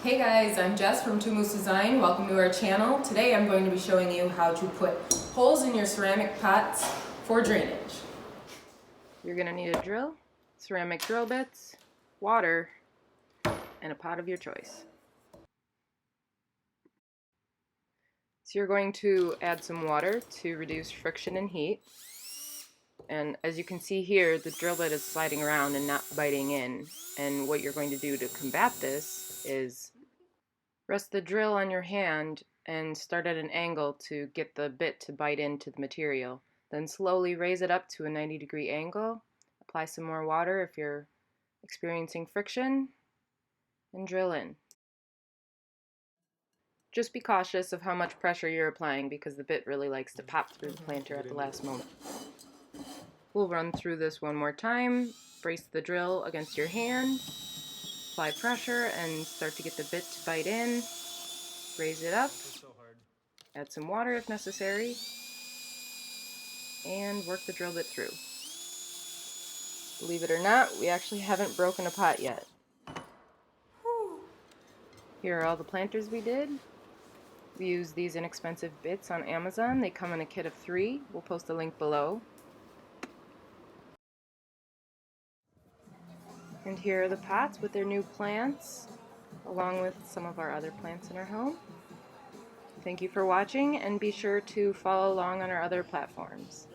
Hey guys, I'm Jess from Two Moose Design. Welcome to our channel. Today I'm going to be showing you how to put holes in your ceramic pots for drainage. You're going to need a drill, ceramic drill bits, water, and a pot of your choice. So you're going to add some water to reduce friction and heat. And as you can see here, the drill bit is sliding around and not biting in. And what you're going to do to combat this is rest the drill on your hand and start at an angle to get the bit to bite into the material. Then slowly raise it up to a 90-degree angle. Apply some more water if you're experiencing friction, and drill in. Just be cautious of how much pressure you're applying because the bit really likes to pop through the planter at the last moment. We'll run through this one more time. Brace the drill against your hand, apply pressure, and start to get the bit to bite in. Raise it up, add some water if necessary, and work the drill bit through. Believe it or not, we actually haven't broken a pot yet. Here are all the planters we did. We use these inexpensive bits on Amazon. They come in a kit of 3. We'll post a link below. And here are the pots with their new plants, along with some of our other plants in our home. Thank you for watching, and be sure to follow along on our other platforms.